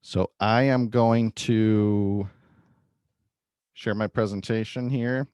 So I am going to share my presentation here.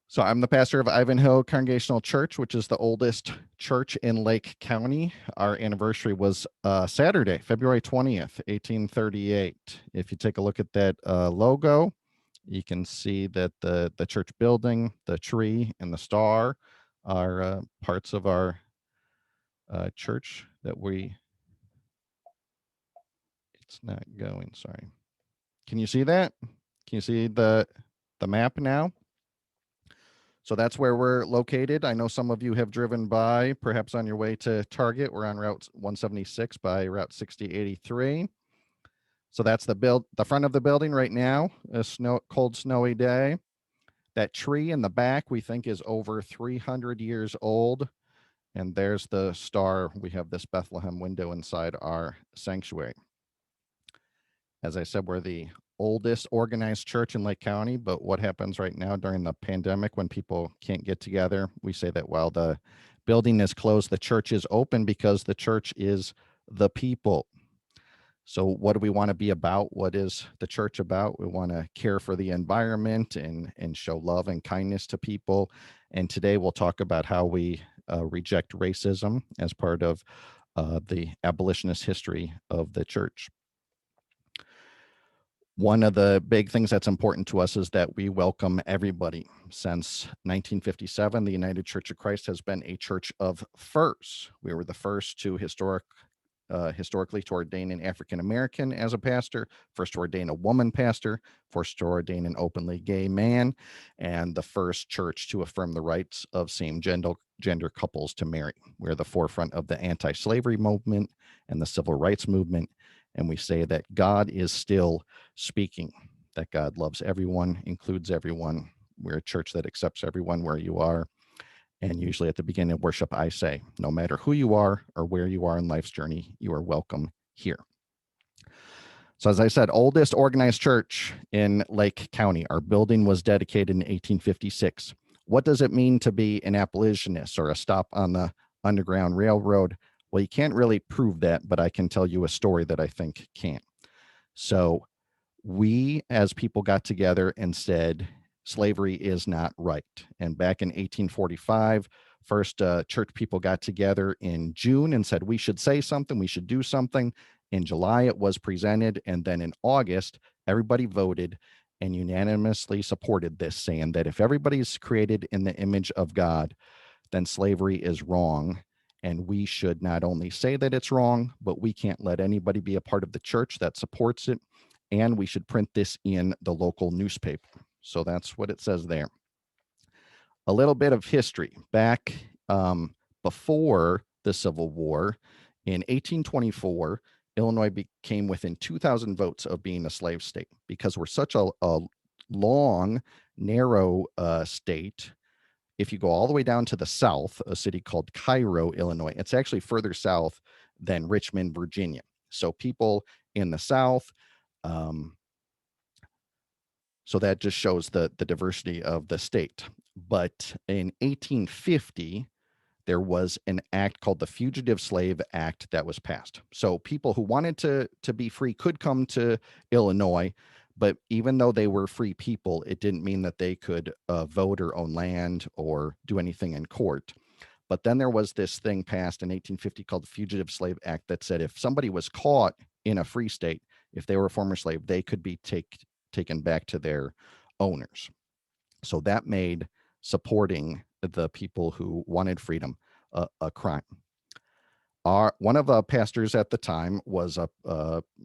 So I'm the pastor of Ivanhoe Congregational Church, which is the oldest church in Lake County. Our anniversary was Saturday, February 20th, 1838. If you take a look at that logo, you can see that the church building, the tree, and the star are parts of our church that it's not going, sorry. Can you see that? Can you see the map now? So that's where we're located. I know some of you have driven by, perhaps on your way to Target. We're on Route 176 by Route 6083. So that's the front of the building right now, a cold, snowy day. That tree in the back we think is over 300 years old. And there's the star. We have this Bethlehem window inside our sanctuary. As I said, we're the oldest organized church in Lake County, but what happens right now during the pandemic when people can't get together? We say that while the building is closed, the church is open because the church is the people. So what do we want to be about? What is the church about? We want to care for the environment and show love and kindness to people. And today we'll talk about how we reject racism as part of the abolitionist history of the church. One of the big things that's important to us is that we welcome everybody. Since 1957, the United Church of Christ has been a church of firsts. We were the first to historically to ordain an African American as a pastor, first to ordain a woman pastor, first to ordain an openly gay man, and the first church to affirm the rights of same-gender couples to marry. We're the forefront of the anti-slavery movement and the civil rights movement. And we say that God is still speaking, that God loves everyone, includes everyone. We're a church that accepts everyone where you are. And usually at the beginning of worship, I say, no matter who you are or where you are in life's journey, you are welcome here. So as I said, oldest organized church in Lake County. Our building was dedicated in 1856. What does it mean to be an abolitionist or a stop on the Underground Railroad? Well, you can't really prove that, but I can tell you a story that I think can. So we as people got together and said, slavery is not right. And back in 1845, first church people got together in June and said, we should say something, we should do something. In July, it was presented. And then in August, everybody voted and unanimously supported this, saying that if everybody's created in the image of God, then slavery is wrong. And we should not only say that it's wrong, but we can't let anybody be a part of the church that supports it. And we should print this in the local newspaper. So that's what it says there. A little bit of history. Back before the Civil War, in 1824, Illinois became within 2,000 votes of being a slave state because we're such a long, narrow state. If you go all the way down to the south, a city called Cairo, Illinois, it's actually further south than Richmond, Virginia. So people in the south, so that just shows the diversity of the state. But in 1850, there was an act called the Fugitive Slave Act that was passed. So people who wanted to be free could come to Illinois, but even though they were free people, it didn't mean that they could vote or own land or do anything in court. But then there was this thing passed in 1850 called the Fugitive Slave Act that said if somebody was caught in a free state, if they were a former slave, they could be taken back to their owners. So that made supporting the people who wanted freedom a crime. One of the pastors at the time was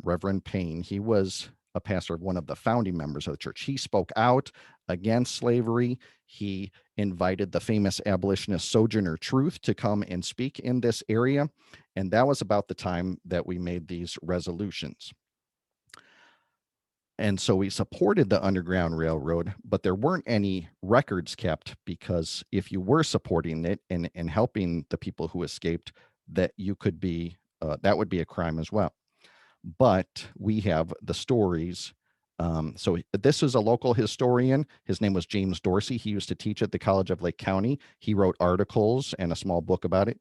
Reverend Payne. He was a pastor of one of the founding members of the church. He spoke out against slavery. He invited the famous abolitionist Sojourner Truth to come and speak in this area. And that was about the time that we made these resolutions. And so we supported the Underground Railroad, but there weren't any records kept because if you were supporting it and helping the people who escaped, that you could be, that would be a crime as well. But we have the stories. So this is a local historian. His name was James Dorsey. He used to teach at the College of Lake County. He wrote articles and a small book about it.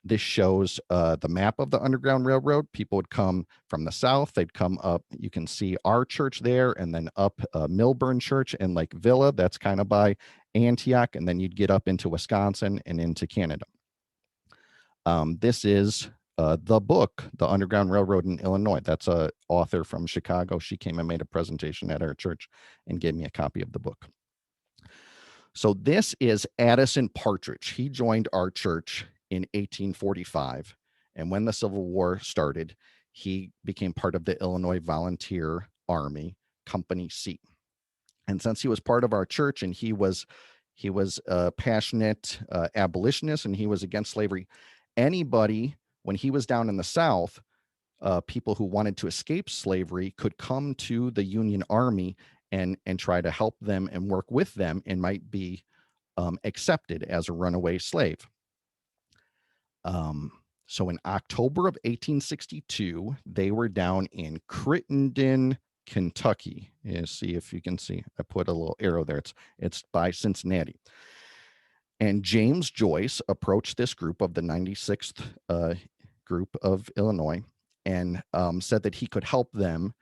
This shows the map of the Underground Railroad. People would come from the south. They'd come up. You can see our church there, and then up Milburn Church and like Villa. That's kind of by Antioch. And then you'd get up into Wisconsin and into Canada. This is the book, The Underground Railroad in Illinois. That's a author from Chicago. She came and made a presentation at our church and gave me a copy of the book. So this is Addison Partridge. He joined our church in 1845. And when the Civil War started, he became part of the Illinois Volunteer Army, Company C. And since he was part of our church and he was a passionate abolitionist and he was against slavery, anybody, when he was down in the South, people who wanted to escape slavery could come to the Union Army and try to help them and work with them and might be accepted as a runaway slave. So in October of 1862, they were down in Crittenden, Kentucky. You see if you can see, I put a little arrow there. It's by Cincinnati. And James Joyce approached this group of the 96th group of Illinois and said that he could help them.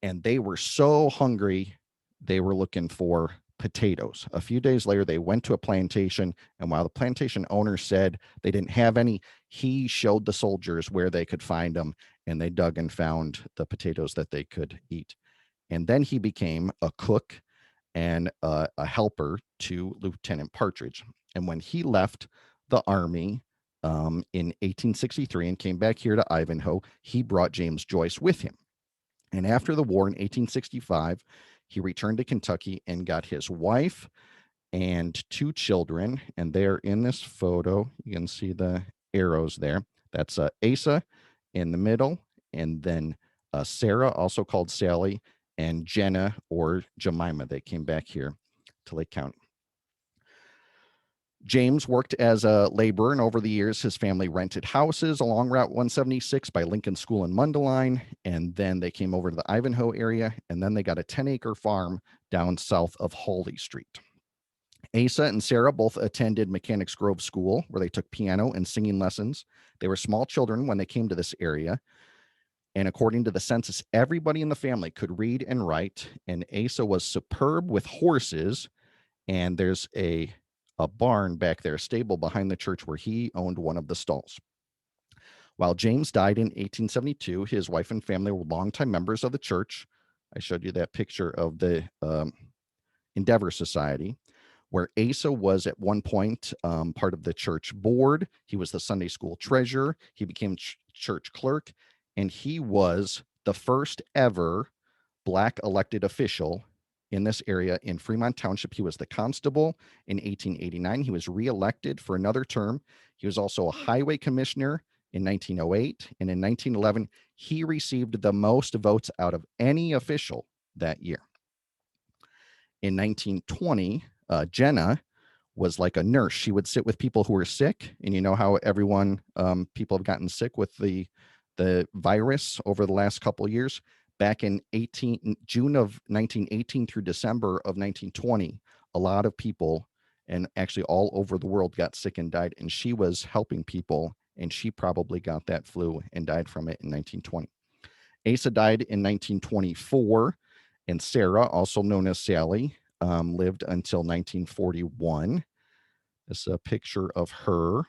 And they were so hungry, they were looking for potatoes. A few days later, they went to a plantation, and while the plantation owner said they didn't have any, he showed the soldiers where they could find them, and they dug and found the potatoes that they could eat. And then he became a cook and a helper to Lieutenant Partridge. And when he left the Army in 1863 and came back here to Ivanhoe, he brought James Joyce with him. And after the war in 1865, he returned to Kentucky and got his wife and 2 children. And they're in this photo. You can see the arrows there. That's Asa in the middle. And then Sarah, also called Sally, and Jenna or Jemima. They came back here to Lake County. James worked as a laborer, and over the years, his family rented houses along Route 176 by Lincoln School in Mundelein, and then they came over to the Ivanhoe area, and then they got a 10-acre farm down south of Hawley Street. Asa and Sarah both attended Mechanics Grove School, where they took piano and singing lessons. They were small children when they came to this area, and according to the census, everybody in the family could read and write, and Asa was superb with horses, and there's a barn back there, a stable behind the church where he owned one of the stalls. While James died in 1872, his wife and family were longtime members of the church. I showed you that picture of the Endeavor Society, where Asa was at one point part of the church board. He was the Sunday school treasurer. He became church clerk, and he was the first ever Black elected official in this area in Fremont Township. He was the constable in 1889. He was reelected for another term. He was also a highway commissioner in 1908. And in 1911, he received the most votes out of any official that year. In 1920, Jenna was like a nurse. She would sit with people who were sick. And you know how everyone, people have gotten sick with the virus over the last couple of years. Back in June of 1918 through December of 1920, a lot of people, and actually all over the world, got sick and died. And she was helping people, and she probably got that flu and died from it in 1920. Asa died in 1924, and Sarah, also known as Sally, lived until 1941. This is a picture of her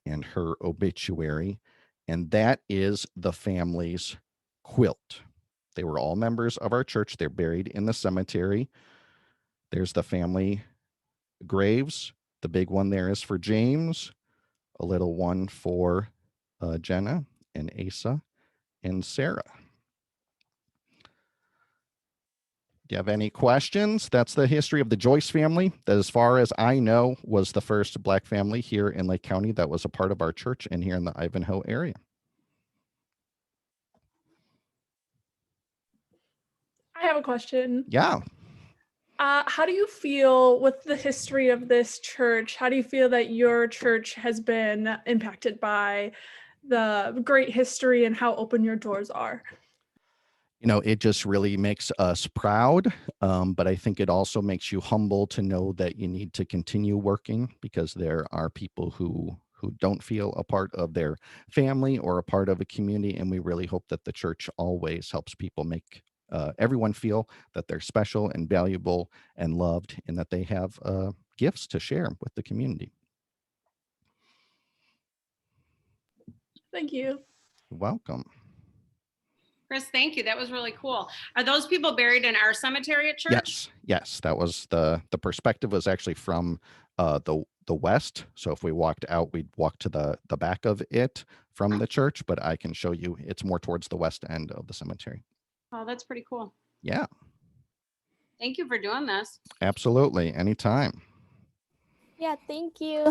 and her obituary, and that is the family's quilt. They were all members of our church. They're buried in the cemetery. There's the family graves. The big one there is for James, a little one for Jenna and Asa and Sarah. Do you have any questions? That's the history of the Joyce family. That, as far as I know, was the first Black family here in Lake County that was a part of our church and here in the Ivanhoe area. I have a question. Yeah. How do you feel with the history of this church? How do you feel that your church has been impacted by the great history and how open your doors are? You know, it just really makes us proud, but I think it also makes you humble to know that you need to continue working, because there are people who who don't feel a part of their family or a part of a community. And we really hope that the church always helps people make everyone feel that they're special and valuable and loved, and that they have gifts to share with the community. Thank you. You're welcome. Chris, thank you. That was really cool. Are those people buried in our cemetery at church? Yes. That was the perspective was actually from the west. So if we walked out, we'd walk to the back of it from the church, but I can show you it's more towards the west end of the cemetery. Oh, that's pretty cool. Yeah, Thank you for doing this. absolutely. Anytime. Yeah, thank you.